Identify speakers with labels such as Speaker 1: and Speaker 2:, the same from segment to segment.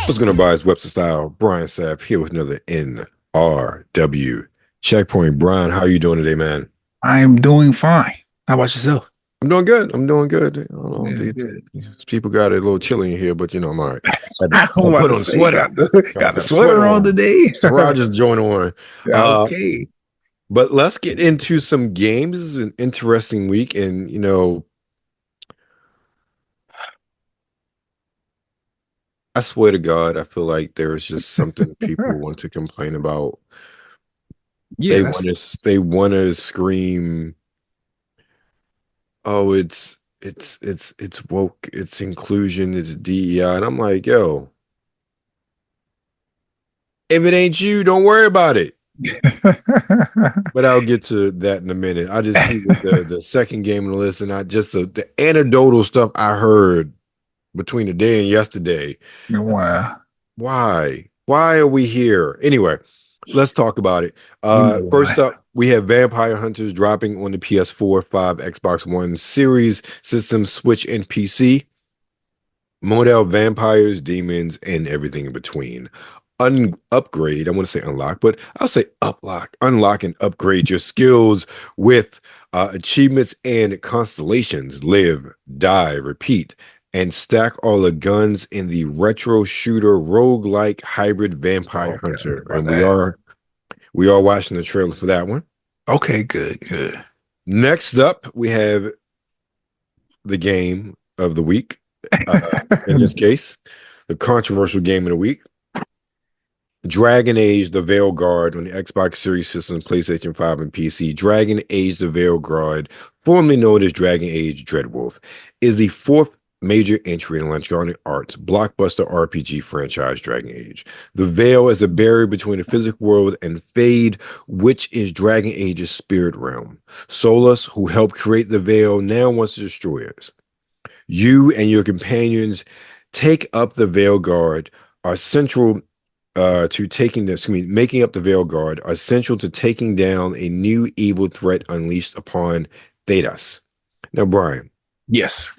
Speaker 1: What's going to buy is Webster Style. Brian Sapp here with another NRW Checkpoint. Brian, how are you doing today, man?
Speaker 2: I'm doing fine. How about yourself?
Speaker 1: I'm doing good. I'm doing good. I don't know,
Speaker 2: Good.
Speaker 1: these people got it a little chilly in here, but I'm all right.
Speaker 2: I was
Speaker 1: I'll
Speaker 2: about
Speaker 1: put
Speaker 2: to
Speaker 1: on a
Speaker 2: say,
Speaker 1: sweater.
Speaker 2: got a sweater on today.
Speaker 1: Rogers joint on.
Speaker 2: Okay.
Speaker 1: But let's get into some games. This is an interesting week, and I swear to God, I feel like there is just something people want to complain about.
Speaker 2: Yeah,
Speaker 1: They want to scream, "Oh, it's woke, it's inclusion, it's DEI," and I'm like, yo, if it ain't you, don't worry about it. But I'll get to that in a minute. I just see the second game on the list, and I just the anecdotal stuff I heard between today and yesterday.
Speaker 2: wow.
Speaker 1: Why are we here anyway? Let's talk about it. First
Speaker 2: Why.
Speaker 1: up, we have Vampire Hunters dropping on the PS4, 5, Xbox One Series system, Switch, and PC. Model vampires, demons, and everything in between. Upgrade, I want to say unlock, but I'll say unlock and upgrade your skills with achievements and constellations. Live, die, repeat, and stack all the guns in the retro shooter roguelike hybrid vampire hunter. And we are watching the trailer for that one.
Speaker 2: Okay, good.
Speaker 1: Next up, we have the game of the week. In this case, the controversial game of the week. Dragon Age: The Veilguard on the Xbox Series system, PlayStation 5, and PC. Dragon Age: The Veilguard, formerly known as Dragon Age Dreadwolf, is the fourth major entry in Electronic Arts' blockbuster RPG franchise, Dragon Age. The Veil is a barrier between the physical world and Fade, which is Dragon Age's spirit realm. Solus, who helped create the Veil, now wants to destroy it. You and your companions take up the Veilguard are central to making up the Veilguard are essential to taking down a new evil threat unleashed upon Thedas. Now, Brian.
Speaker 2: Yes.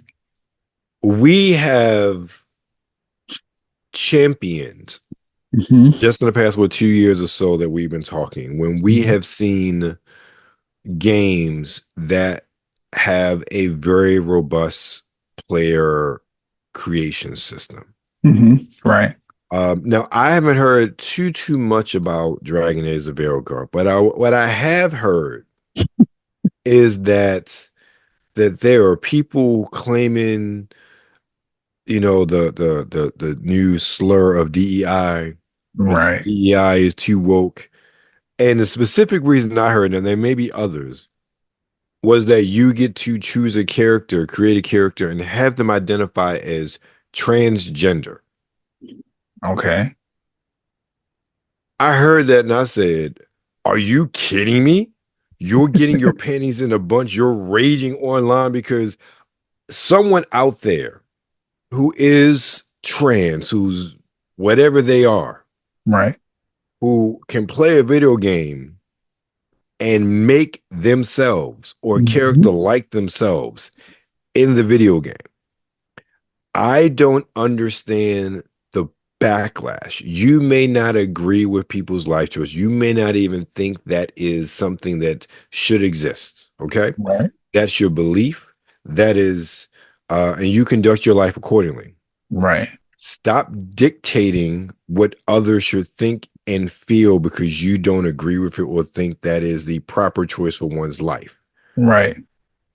Speaker 1: We have championed just in the past 2 years or so that we've been talking, when we have seen games that have a very robust player creation system.
Speaker 2: Right.
Speaker 1: Now, I haven't heard too much about Dragon Age: The Veilguard, but what I have heard is that there are people claiming, the new slur of DEI.
Speaker 2: Right.
Speaker 1: DEI is too woke. And the specific reason I heard, and there may be others, was that you get to choose a character, create a character, and have them identify as transgender.
Speaker 2: Okay.
Speaker 1: I heard that and I said, are you kidding me? You're getting your panties in a bunch. You're raging online because someone out there who is trans, who's whatever they are,
Speaker 2: right,
Speaker 1: who can play a video game and make themselves or a character like themselves in the video game. I don't understand the backlash. You may not agree with people's life choice. You may not even think that is something that should exist. Okay.
Speaker 2: Right.
Speaker 1: That's your belief. That is, and you conduct your life accordingly.
Speaker 2: Right.
Speaker 1: Stop dictating what others should think and feel because you don't agree with it or think that is the proper choice for one's life.
Speaker 2: Right.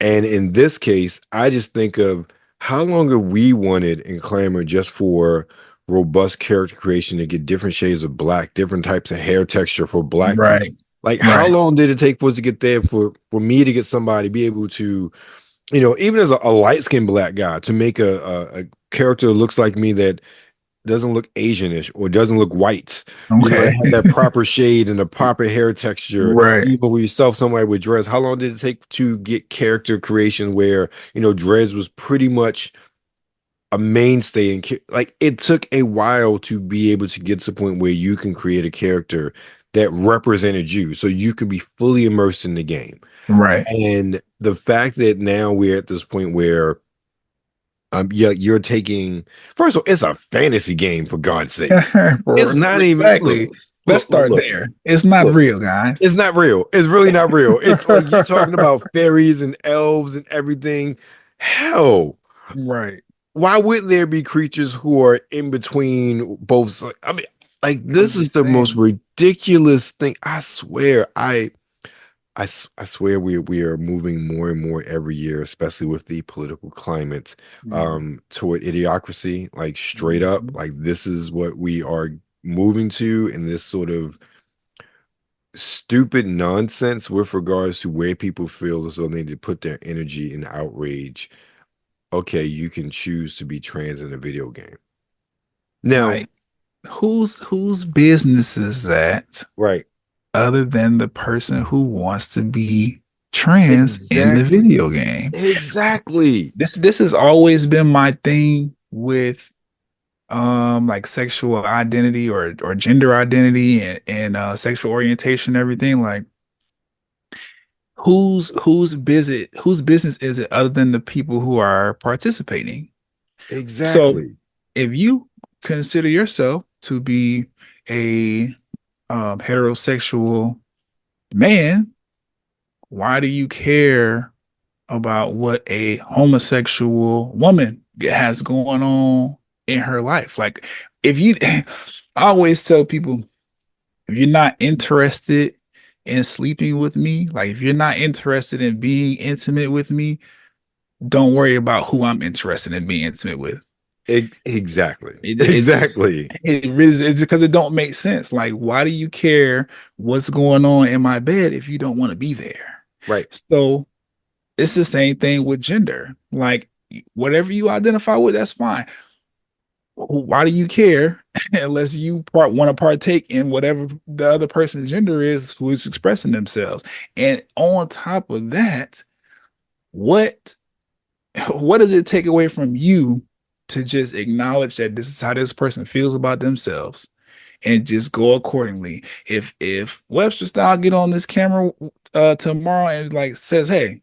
Speaker 1: And in this case, I just think of how long have we wanted and clamored just for robust character creation to get different shades of black, different types of hair texture for black
Speaker 2: right.
Speaker 1: people. Like, how long did it take for us to get there for me to get somebody be able to, even as a light-skinned black guy, to make a character that looks like me that doesn't look Asianish or doesn't look white.
Speaker 2: Okay.
Speaker 1: Have that proper shade and the proper hair texture.
Speaker 2: Right.
Speaker 1: Even when yourself somebody with dreads, how long did it take to get character creation where, dreads was pretty much a mainstay like it took a while to be able to get to the point where you can create a character that represented you so you could be fully immersed in the game.
Speaker 2: Right.
Speaker 1: And the fact that now we're at this point where Yeah, you're taking. First of all, it's a fantasy game for God's sakes. It's not even.
Speaker 2: Exactly. Let's start there. It's not
Speaker 1: look.
Speaker 2: real, guys.
Speaker 1: It's not real. It's really not real. It's like you're talking about fairies and elves and everything. Hell,
Speaker 2: Right.
Speaker 1: why would there be creatures who are in between both? I mean, like this is the most ridiculous thing. I swear, I swear we are moving more and more every year, especially with the political climate, toward idiocracy. Like straight up, like this is what we are moving to, and this sort of stupid nonsense with regards to where people feel as though they need to put their energy in outrage. Okay, you can choose to be trans in a video game. Now,
Speaker 2: like, whose business is that?
Speaker 1: Right.
Speaker 2: Other than the person who wants to be trans in the video game.
Speaker 1: Exactly.
Speaker 2: This has always been my thing with like sexual identity or gender identity and sexual orientation and everything. Like whose business is it other than the people who are participating?
Speaker 1: Exactly.
Speaker 2: So if you consider yourself to be a heterosexual man, why do you care about what a homosexual woman has going on in her life? Like, if you, I always tell people, if you're not interested in sleeping with me, like if you're not interested in being intimate with me, don't worry about who I'm interested in being intimate with.
Speaker 1: Exactly. Exactly.
Speaker 2: It's because it don't make sense. Like, why do you care what's going on in my bed if you don't want to be there?
Speaker 1: Right.
Speaker 2: So it's the same thing with gender. Like, whatever you identify with, that's fine. Why do you care unless you want to partake in whatever the other person's gender is who is expressing themselves? And on top of that, what does it take away from you to just acknowledge that this is how this person feels about themselves and just go accordingly? If Webster Style get on this camera tomorrow and like says, hey,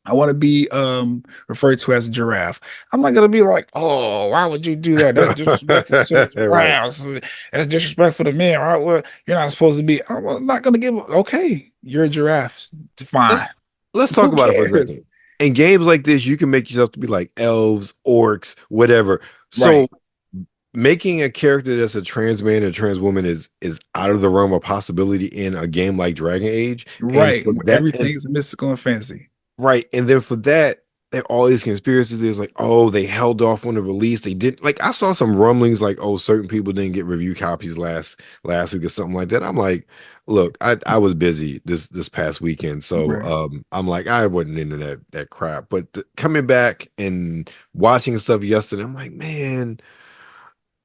Speaker 2: I want to be referred to as a giraffe, I'm not gonna be like, oh, why would you do that? That's disrespectful to the giraffes. That's disrespectful to men. Right? Well, you're not supposed to be. I'm not gonna give. Okay, you're a giraffe. Fine.
Speaker 1: Let's talk about it for a second. In games like this, you can make yourself to be like elves, orcs, whatever. So making a character that's a trans man and trans woman is out of the realm of possibility in a game like Dragon Age.
Speaker 2: Right. Everything is mystical and fancy.
Speaker 1: Right. And then for that, there are all these conspiracies. There's like, oh, they held off on the release. They didn't, like, I saw some rumblings like, oh, certain people didn't get review copies last week or something like that. I'm like, look, I was busy this past weekend. So I'm like, I wasn't into that crap. But coming back and watching stuff yesterday, I'm like, man,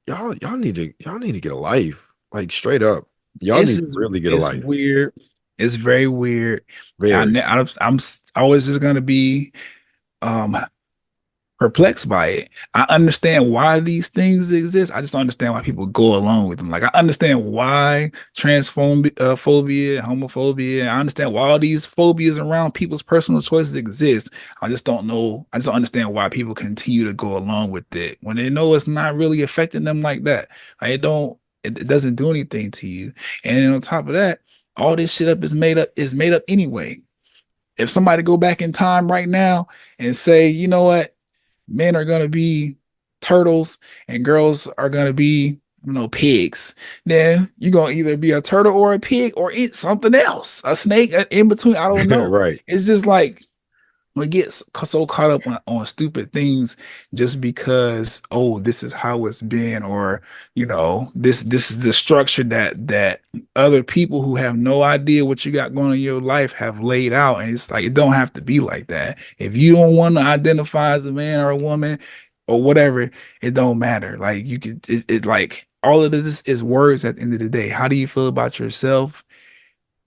Speaker 1: y'all need to get a life. Like straight up. Y'all need to really get a life.
Speaker 2: It's weird. It's very weird. I'm always just gonna be perplexed by it. I understand why these things exist. I just don't understand why people go along with them. Like I understand why transphobia, phobia, homophobia. I understand why all these phobias around people's personal choices exist. I just don't understand why people continue to go along with it when they know it's not really affecting them like that. Like it doesn't do anything to you. And then on top of that, all this shit is made up anyway. If somebody go back in time right now and say, you know what, men are gonna be turtles and girls are gonna be, pigs, then you're gonna either be a turtle or a pig or eat something else, a snake in between. I don't know.
Speaker 1: Right.
Speaker 2: It's just like we get so caught up on stupid things just because, oh, this is how it's been, or this is the structure that other people who have no idea what you got going on in your life have laid out. And it's like, it don't have to be like that. If you don't want to identify as a man or a woman or whatever, it don't matter. Like you could it like all of this is words at the end of the day. How do you feel about yourself?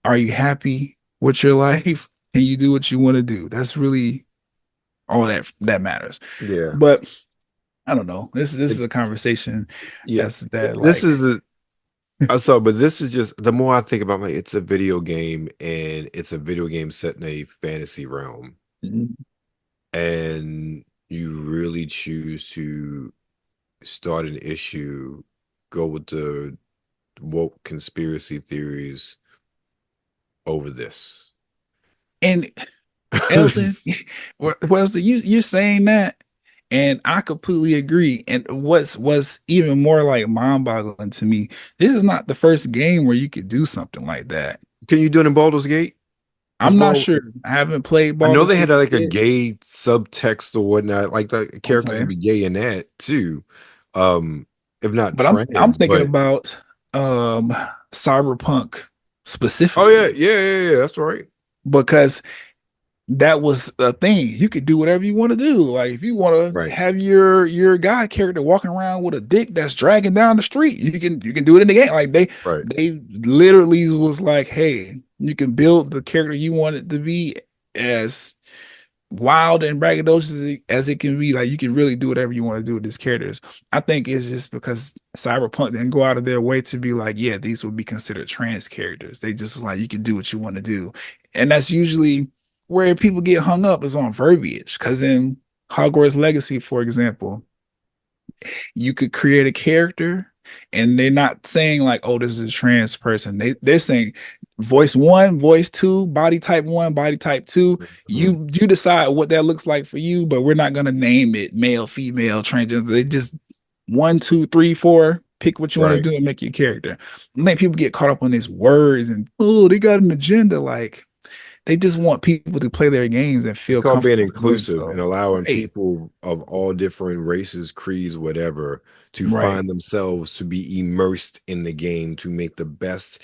Speaker 2: Are you happy with your life? Can you do what you want to do? That's really all that matters.
Speaker 1: Yeah.
Speaker 2: But I don't know. This is a conversation.
Speaker 1: Yes. This is but this is just, the more I think about it, it's a video game and it's a video game set in a fantasy realm.
Speaker 2: Mm-hmm.
Speaker 1: And you really choose to start an issue, go with the woke conspiracy theories over this.
Speaker 2: And Elton, Wesley, you're saying that, and I completely agree. And what's even more like mind-boggling to me, this is not the first game where you could do something like that.
Speaker 1: Can you do it in Baldur's Gate?
Speaker 2: I'm not sure. I haven't played
Speaker 1: I know
Speaker 2: Baldur's
Speaker 1: they had
Speaker 2: Gate
Speaker 1: like a
Speaker 2: yet.
Speaker 1: gay subtext or whatnot. Like the characters
Speaker 2: Okay.
Speaker 1: would be gay in that too. If not
Speaker 2: But
Speaker 1: trans,
Speaker 2: I'm thinking
Speaker 1: but
Speaker 2: about Cyberpunk
Speaker 1: oh
Speaker 2: specifically,
Speaker 1: yeah, that's right.
Speaker 2: because that was a thing. You could do whatever you want to do. Like if you want to
Speaker 1: Right.
Speaker 2: have your guy character walking around with a dick that's dragging down the street, you can do it in the game. Like they literally was like, hey, you can build the character you want it to be as wild and braggadocious as it can be. Like you can really do whatever you want to do with these characters. I think it's just because Cyberpunk didn't go out of their way to be like, yeah, these would be considered trans characters. They just like, you can do what you want to do. And that's usually where people get hung up, is on verbiage. Because in Hogwarts Legacy, for example, you could create a character and they're not saying like, oh, this is a trans person. They're saying voice 1, voice 2, body type 1, body type 2. You decide what that looks like for you, but we're not gonna name it male, female, transgender. They just 1, 2, 3, 4. Pick what you want to do and make your character. I think people get caught up on these words and they got an agenda. Like they just want people to play their games and feel
Speaker 1: comfortable. It's called being inclusive and allowing people of all different races, creeds, whatever, to find themselves, to be immersed in the game, to make the best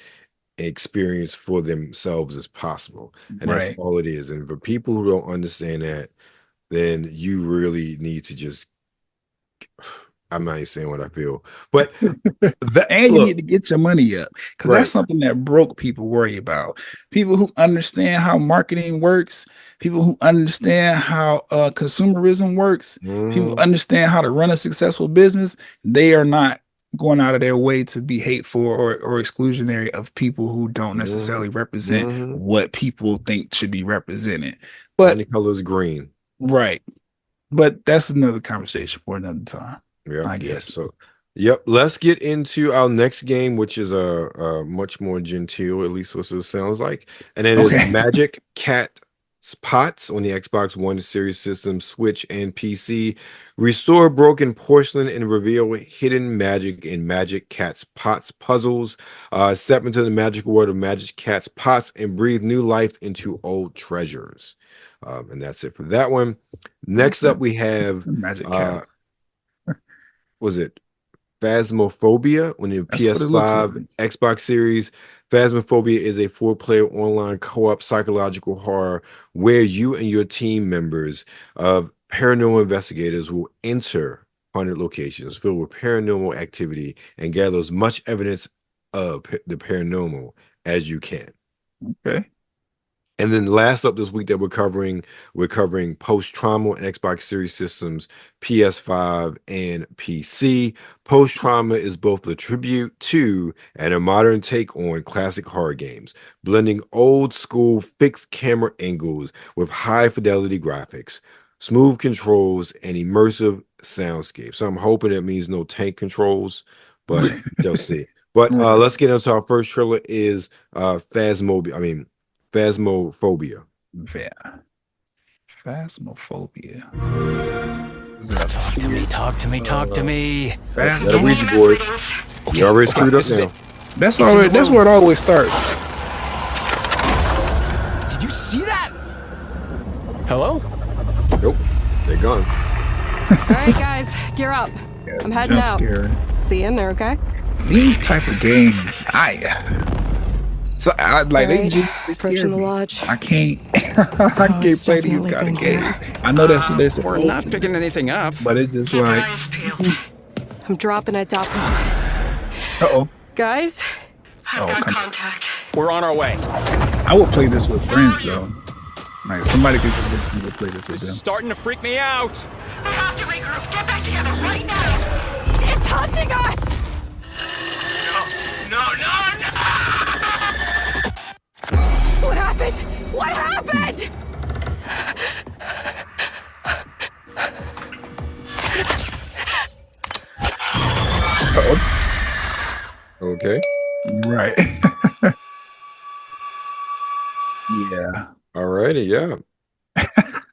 Speaker 1: experience for themselves as possible. And that's all it is. And for people who don't understand that, then you really need to just, I'm not even saying what I feel, but
Speaker 2: and you need to get your money up, because that's something that broke people worry about. People who understand how marketing works, people who understand how consumerism works, people who understand how to run a successful business, they are not going out of their way to be hateful or exclusionary of people who don't necessarily represent what people think should be represented. But
Speaker 1: the color is green.
Speaker 2: Right. But that's another conversation for another time.
Speaker 1: Yeah,
Speaker 2: I guess.
Speaker 1: So, let's get into our next game, which is a much more genteel, at least what it sounds like. And it is Magic Cat's Pots on the Xbox One series system, Switch, and PC. Restore broken porcelain and reveal hidden magic in Magic Cat's Pots puzzles. Step into the magic world of Magic Cat's Pots and breathe new life into old treasures. And that's it for that one. Next up, we have
Speaker 2: Magic Cat.
Speaker 1: Was it Phasmophobia on the PS5 Xbox Series? Phasmophobia is a 4-player online co-op psychological horror where you and your team members of paranormal investigators will enter haunted locations filled with paranormal activity and gather as much evidence of the paranormal as you can.
Speaker 2: Okay.
Speaker 1: And then last up this week that we're covering Post-Trauma on Xbox Series systems, PS5 and PC. Post-Trauma is both a tribute to and a modern take on classic horror games, blending old school fixed camera angles with high fidelity graphics, smooth controls, and immersive soundscape. So I'm hoping that means no tank controls, but you'll see. But let's get into our first trailer is Phasmophobia.
Speaker 2: Yeah. Phasmophobia.
Speaker 3: Talk to me.
Speaker 1: That'll read you, boy. You already screwed up now.
Speaker 2: That's where it always starts.
Speaker 3: Did you see that? Hello?
Speaker 1: Nope. They're gone.
Speaker 4: All right, guys, gear up. I'm heading out. See you in there, okay?
Speaker 2: These type of games, I like they
Speaker 4: approaching the lodge.
Speaker 2: I can't I can't play these kind of games. I know that's what they're supposed
Speaker 3: We're not picking anything up.
Speaker 2: but it's just like
Speaker 4: I'm dropping it down. Guys,
Speaker 2: I've got
Speaker 4: contact.
Speaker 3: We're on our way.
Speaker 2: I would play this with friends though. Like somebody could convince me to play this with them.
Speaker 3: This is starting to freak me out.
Speaker 4: We have to regroup. Get back together right now. It's hunting us. No. What happened?
Speaker 2: Right. Yeah.
Speaker 1: Alrighty, yeah.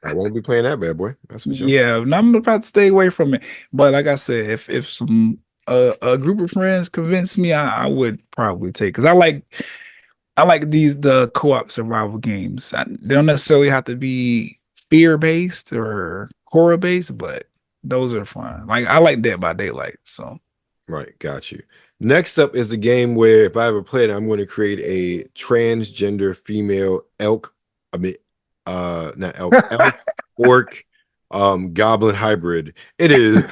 Speaker 1: I won't be playing that bad boy. That's for sure.
Speaker 2: Yeah, and I'm about to stay away from it. But like I said, if some a group of friends convince me, I would probably take, because I like the co-op survival games. They don't necessarily have to be fear-based or horror-based, but those are fun. Like I like Dead by Daylight. So
Speaker 1: right, got you. Next up is the game where if I ever play it, I'm going to create a transgender female elk. I mean, not elk, elk, orc, goblin hybrid. It is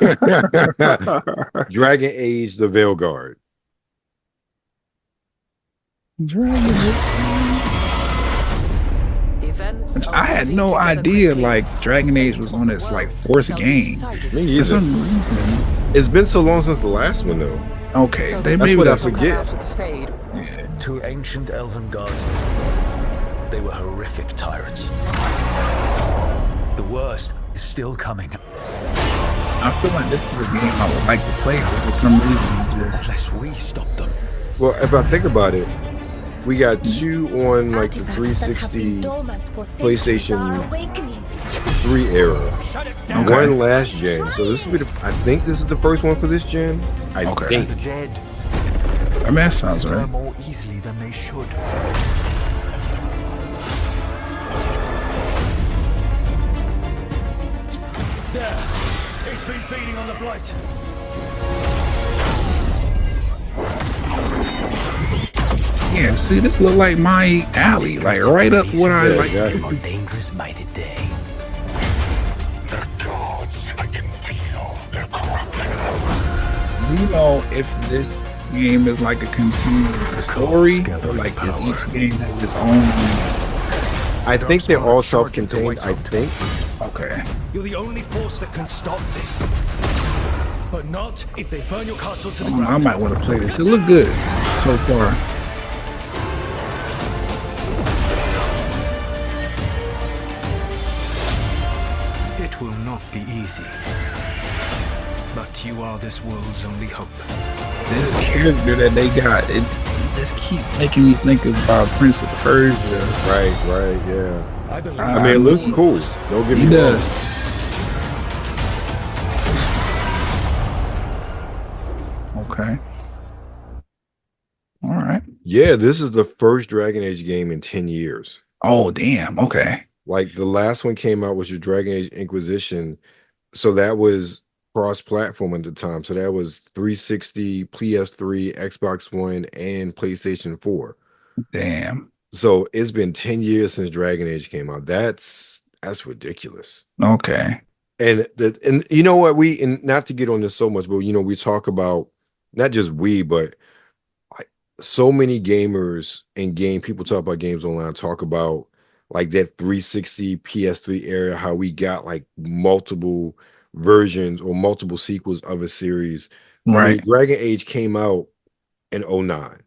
Speaker 1: Dragon Age: The Veilguard.
Speaker 2: I had no idea like Dragon Age was on its like fourth game.
Speaker 1: Me either.
Speaker 2: For some reason.
Speaker 1: It's been so long since the last one though.
Speaker 2: Okay,
Speaker 1: so that's what I forget.
Speaker 3: Yeah. Two ancient elven gods. They were horrific tyrants. The worst is still coming.
Speaker 2: I feel like this is a game I would like to play for some reason.
Speaker 3: Unless we stop them.
Speaker 1: Well, if I think about it, we got two on like the 360 PlayStation 3 era. Okay. One last gen. So this will be I think this is the first one for this gen. I think.
Speaker 3: The dead.
Speaker 2: I mean, that sounds right.
Speaker 3: More easily than they should. There. It's been feeding on the blight.
Speaker 2: Yeah, see, this look like my alley, like right up what I like.
Speaker 3: On dangerous mighty day.
Speaker 5: The gods, I can feel their corruption.
Speaker 2: Do you know if this game is like a continuing story, or like is each game has its own?
Speaker 1: I think they're all self-contained. I think.
Speaker 2: Okay.
Speaker 3: You're the only force that can stop this. But not if they burn your castle to the ground.
Speaker 2: I might want to play this. It look good so far.
Speaker 3: It will not be easy. But you are this world's only hope.
Speaker 2: This character that they got, it just keep making me think about Prince of Persia.
Speaker 1: Right, yeah.
Speaker 3: I
Speaker 1: mean, it looks cool. Don't get me wrong.
Speaker 2: He does. Okay. All right.
Speaker 1: Yeah, this is the first Dragon Age game in 10 years.
Speaker 2: Oh, damn. Okay.
Speaker 1: Like the last one came out was your Dragon Age Inquisition. So that was cross-platform at the time. So that was 360, PS3, Xbox One, and PlayStation 4.
Speaker 2: Damn.
Speaker 1: So it's been 10 years since Dragon Age came out. That's ridiculous.
Speaker 2: Okay.
Speaker 1: And you know what, and not to get on this so much, but you know, we talk about not just but like so many gamers and people talk about games online, talk about like that 360 PS3 era, how we got like multiple versions or multiple sequels of a series.
Speaker 2: Right.
Speaker 1: I mean, Dragon Age came out in 2009.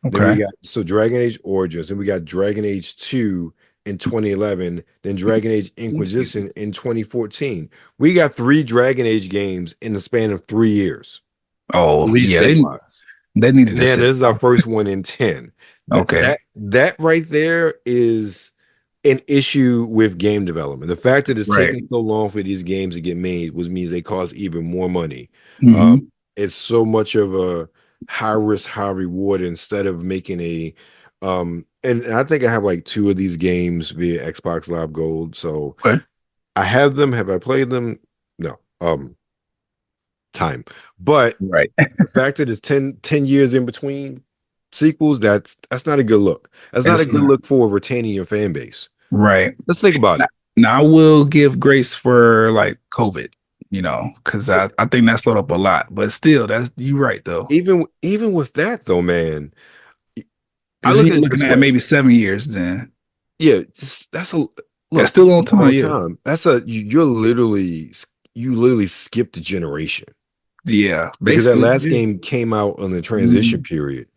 Speaker 2: Okay.
Speaker 1: Then we got Dragon Age Origins, then we got Dragon Age 2 in 2011, then Dragon Age Inquisition in 2014. We got 3 Dragon Age games in the span of 3 years.
Speaker 2: Oh, yeah. They needed
Speaker 1: this. This is our first one in 10.
Speaker 2: Okay.
Speaker 1: That right there is an issue with game development. The fact that it's taking so long for these games to get made means they cost even more money.
Speaker 2: Mm-hmm.
Speaker 1: It's so much of a high risk, high reward instead of making a and I think I have like 2 of these games via Xbox Live Gold. So I have them. Have I played them? No. Time. But the fact that it's 10 years in between sequels, that's not a good look. That's not a good look for retaining your fan base.
Speaker 2: Right.
Speaker 1: Let's think about it.
Speaker 2: Now I will give grace for like COVID, you know, because I think that slowed up a lot. But still, that's you right though.
Speaker 1: Even with that though, man.
Speaker 2: I look looking at maybe 7 years then.
Speaker 1: Yeah, that's
Speaker 2: still on time. Yeah.
Speaker 1: That's you literally skipped a generation.
Speaker 2: Yeah,
Speaker 1: because that last game came out on the transition period.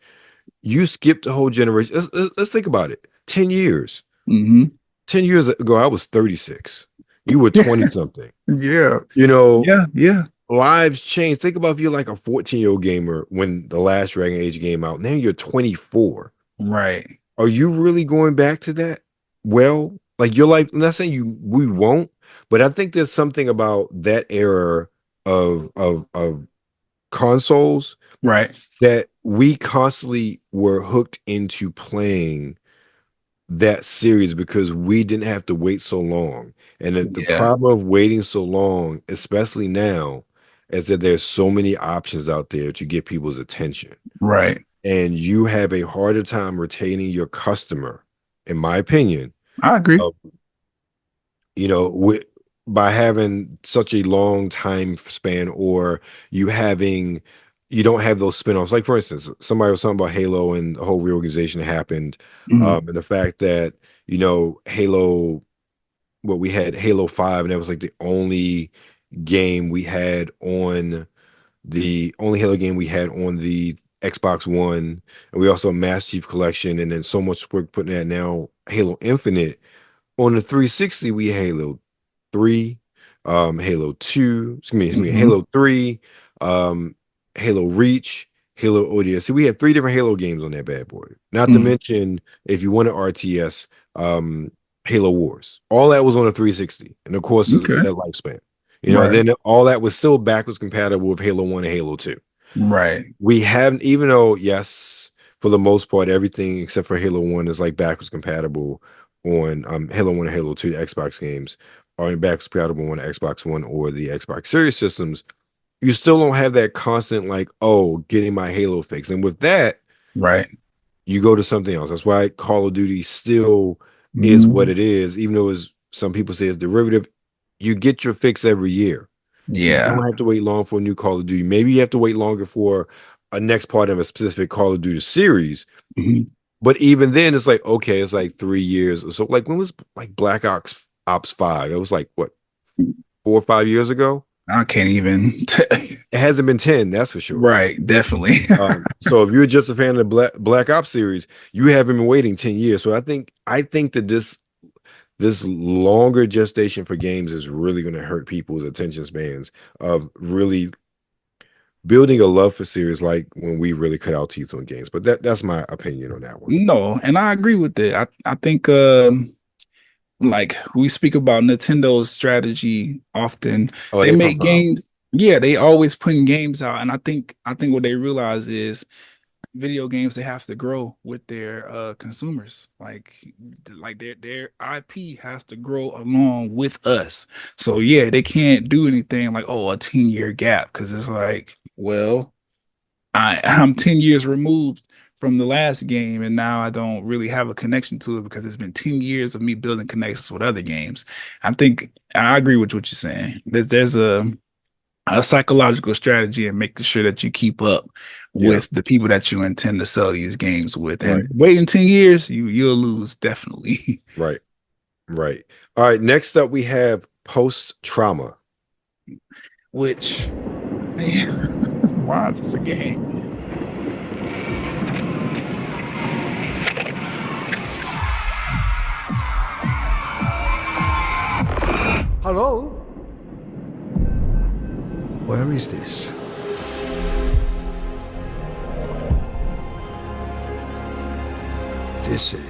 Speaker 1: You skipped a whole generation. Let's think about it. 10 years. 10 years ago, I was 36. You were 20 something.
Speaker 2: Yeah.
Speaker 1: You know.
Speaker 2: Yeah.
Speaker 1: lives change. Think about if you're like a 14-year-old gamer when the last Dragon Age came out. Now you're 24.
Speaker 2: Right.
Speaker 1: Are you really going back to that? Well, like your life, I'm not saying we won't, but I think there's something about that era of consoles,
Speaker 2: right,
Speaker 1: that we constantly were hooked into playing that series because we didn't have to wait so long. And the problem of waiting so long, especially now, is that there's so many options out there to get people's attention.
Speaker 2: Right.
Speaker 1: And you have a harder time retaining your customer, in my opinion.
Speaker 2: I agree.
Speaker 1: You know, by having such a long time span, or you don't have those spin-offs. Like, for instance, somebody was talking about Halo and the whole reorganization happened. And the fact that, you know, Halo, we had Halo 5, and that was like the only game we had on the Halo game we had on the Xbox One. And we also have Master Chief Collection, and then so much work putting that now Halo Infinite. On the 360, we had Halo 3, Halo 2, Halo 3, Halo Reach, Halo ODST. We had 3 different Halo games on that bad boy. Not to mention, if you want an RTS, Halo Wars. All that was on a 360, and of course, that lifespan. You know, then all that was still backwards compatible with Halo 1 and Halo 2.
Speaker 2: Right.
Speaker 1: We haven't, even though, yes, for the most part, everything except for Halo 1 is like backwards compatible on Halo 1 and Halo 2, the Xbox games are backwards compatible on the Xbox One or the Xbox Series systems. You still don't have that constant, like, oh, getting my Halo fix. And with that, you go to something else. That's why Call of Duty still is what it is, even though some people say it's derivative. You get your fix every year.
Speaker 2: Yeah.
Speaker 1: You don't have to wait long for a new Call of Duty. Maybe you have to wait longer for a next part of a specific Call of Duty series. But even then, it's like, okay, it's like 3 years. So, like, when was like Black Ops 5? It was like, what, 4 or 5 years ago?
Speaker 2: I can't even tell you.
Speaker 1: It hasn't been 10, that's for sure.
Speaker 2: Right, definitely.
Speaker 1: So if you're just a fan of the Black Ops series, you haven't been waiting 10 years. So I think that this longer gestation for games is really going to hurt people's attention spans of really building a love for series, like when we really cut our teeth on games. But that's my opinion on that one.
Speaker 2: No, and I agree with it. I think like we speak about Nintendo's strategy often. They make games. Yeah, they always putting games out. And I think what they realize is video games, they have to grow with their consumers. Like their IP has to grow along with us. So yeah, they can't do anything like, oh, a 10-year gap, because it's like, well, I'm 10 years removed from the last game, and now I don't really have a connection to it because it's been 10 years of me building connections with other games. I think I agree with what you're saying. There's a psychological strategy in making sure that you keep up with the people that you intend to sell these games with. And waiting 10 years, you'll lose, definitely.
Speaker 1: Right. All right, next up we have post-trauma.
Speaker 2: Which, man, why is this a game?
Speaker 6: Hello? Where is this? Is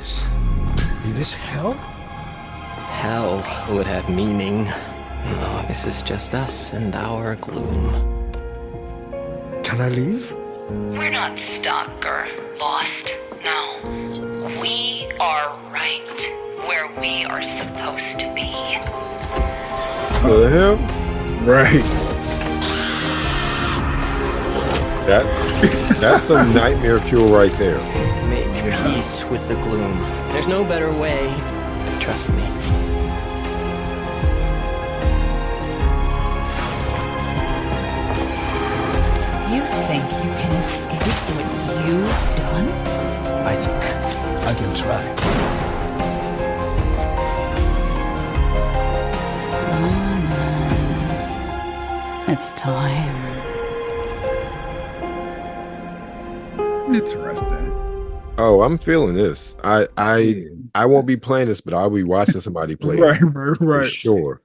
Speaker 6: this hell?
Speaker 7: Hell would have meaning. No, this is just us and our gloom.
Speaker 6: Can I leave?
Speaker 8: We're not stuck or lost, no. We are right where we are supposed to be.
Speaker 1: What the hell?
Speaker 2: Right.
Speaker 1: That's a nightmare fuel right there.
Speaker 7: Make peace with the gloom. There's no better way. Trust me.
Speaker 9: You think you can escape what you've done?
Speaker 6: I think I can try.
Speaker 9: It's time.
Speaker 2: Interesting.
Speaker 1: Oh, I'm feeling this. I won't be playing this, but I'll be watching somebody play it.
Speaker 2: Right.
Speaker 1: For sure.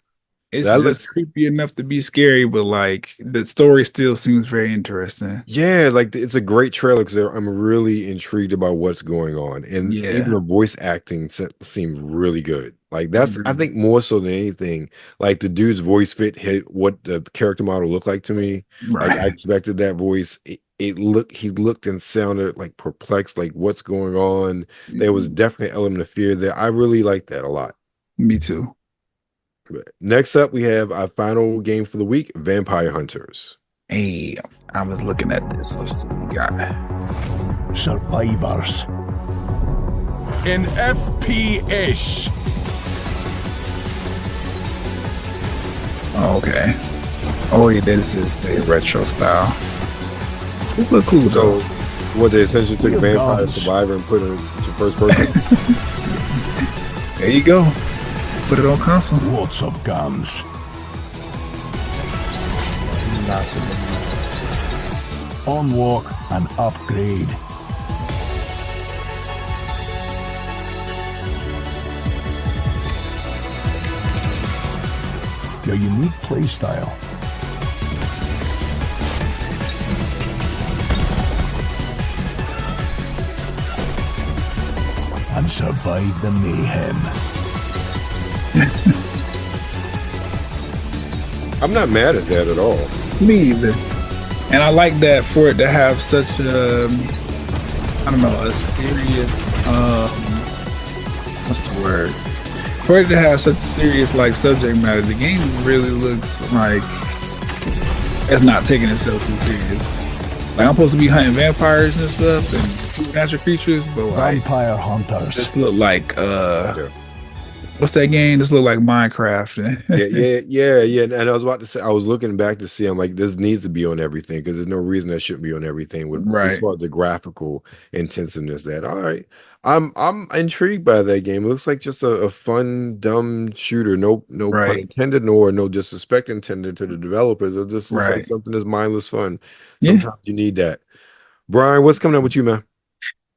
Speaker 2: It's
Speaker 1: That
Speaker 2: just
Speaker 1: looks
Speaker 2: creepy enough to be scary, but like the story still seems very interesting.
Speaker 1: Yeah, like it's a great trailer because I'm really intrigued about what's going on, and even
Speaker 2: Yeah.
Speaker 1: the voice acting seemed really good. Like that's I think more so than anything, like the dude's voice hit what the character model looked like to me. Like I
Speaker 2: Right.
Speaker 1: expected that voice. He looked and sounded like perplexed, like what's going on. There was definitely an element of fear there. I really liked that a lot.
Speaker 2: Me too.
Speaker 1: But next up, we have our final game for the week: Vampire Hunters.
Speaker 2: Hey, I was looking at this. Let's see what we got.
Speaker 6: Survivors.
Speaker 5: In FP-ish.
Speaker 2: Oh, okay. Oh yeah, this is a retro style. It look cool though.
Speaker 1: So, what they essentially took
Speaker 6: Real
Speaker 1: Vampire
Speaker 6: guns.
Speaker 1: Survivor and put it to first person.
Speaker 2: There you go. Put it on console.
Speaker 6: Lots of guns. Unlock and upgrade. Your unique playstyle. And survive the mayhem.
Speaker 1: I'm not mad at that at all.
Speaker 2: Me either. And I like that for it to have such a, I don't know, a serious, what's the word? For it to have such serious like subject matter, the game really looks like it's not taking itself too serious. Like I'm supposed to be hunting vampires and stuff and supernatural creatures, but like
Speaker 6: Vampire hunters.
Speaker 2: this look like what's that game? This look like Minecraft.
Speaker 1: Yeah. And I was about to say, I was looking back to see, I'm like, this needs to be on everything because there's no reason that shouldn't be on everything with as far as the graphical intensiveness. That all right, I'm intrigued by that game. It looks like just a fun, dumb shooter. No pun intended, nor no disrespect intended to the developers. It just looks like something that's mindless fun. Sometimes you need that. Brian, what's coming up with you, man?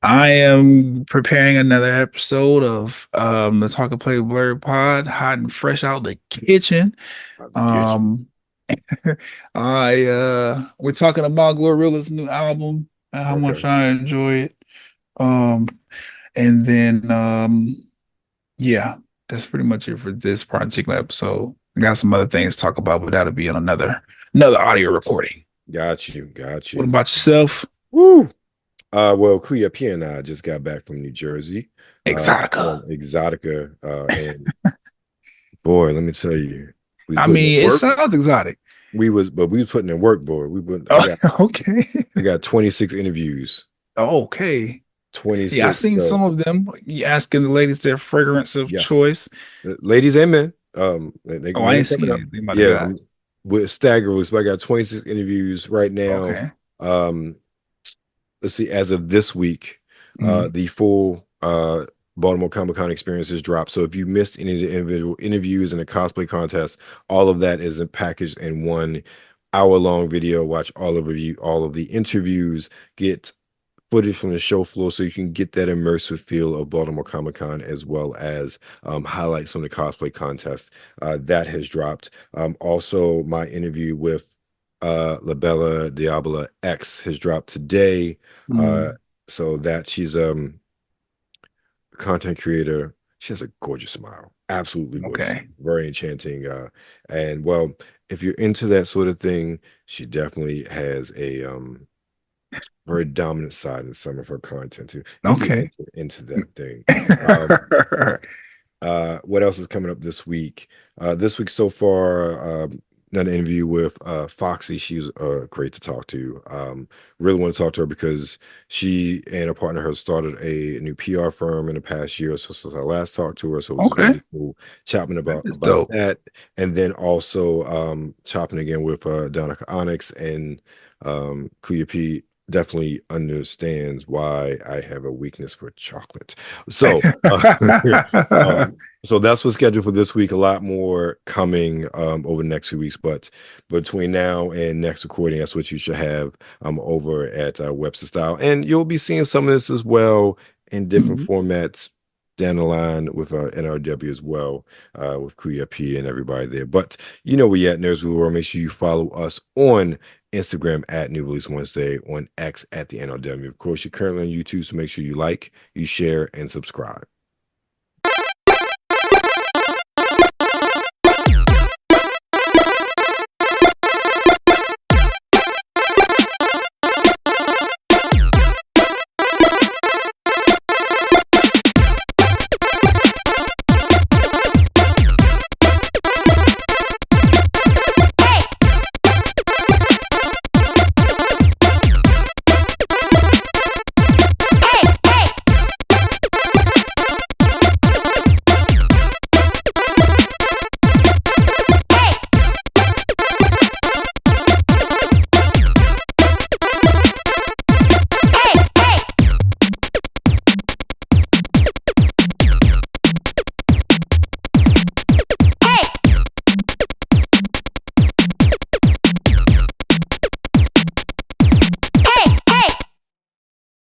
Speaker 2: I am preparing another episode of the Talk+Play Blerd Pod, hot and fresh out the kitchen. We're talking about Glorilla's new album and how much I enjoy it. And then yeah, that's pretty much it for this particular episode. I got some other things to talk about, but that'll be on another audio recording.
Speaker 1: Got you.
Speaker 2: What about yourself?
Speaker 1: Woo! Well, Kuya P and I just got back from New Jersey.
Speaker 2: Exotica.
Speaker 1: And boy, let me tell you.
Speaker 2: It sounds exotic.
Speaker 1: We was putting in work, boy.
Speaker 2: Okay.
Speaker 1: I got 26 interviews.
Speaker 2: Oh, okay.
Speaker 1: 26.
Speaker 2: Yeah, I seen some of them. You asking the ladies their fragrance of choice.
Speaker 1: Ladies and men.
Speaker 2: I ain't seen anything about that.
Speaker 1: With staggeringly, so I got 26 interviews right now.
Speaker 2: Okay.
Speaker 1: Let's see, as of this week, the full Baltimore Comic-Con experience has dropped. So if you missed any of the individual interviews and the cosplay contest, all of that is packaged in 1 hour-long video. Watch all of the interviews, get footage from the show floor so you can get that immersive feel of Baltimore Comic-Con, as well as highlights from the cosplay contest. That has dropped. Also, my interview with La Bella Diabla X has dropped today. So that she's a content creator. She has a gorgeous smile, absolutely gorgeous, very enchanting. And well, if you're into that sort of thing, she definitely has a very dominant side in some of her content too. Into that thing. What else is coming up this week? This week so far, an interview with Foxy. She was great to talk to. Really want to talk to her because she and a partner have started a new PR firm in the past year or so since I last talked to her. So it was really cool chatting about that. And then also chopping again with Donica Onyx, and Kuya P definitely understands why I have a weakness for chocolate. So so that's what's scheduled for this week. A lot more coming over the next few weeks, but between now and next recording, that's what you should have over at Webster Style. And you'll be seeing some of this as well in different formats, down the line with NRW as well, with Kuya P and everybody there. But you know we at Nerds of the World. Make sure you follow us on Instagram at New Release Wednesday, on X at the NRW. Of course, you're currently on YouTube, so make sure you like, you share, and subscribe.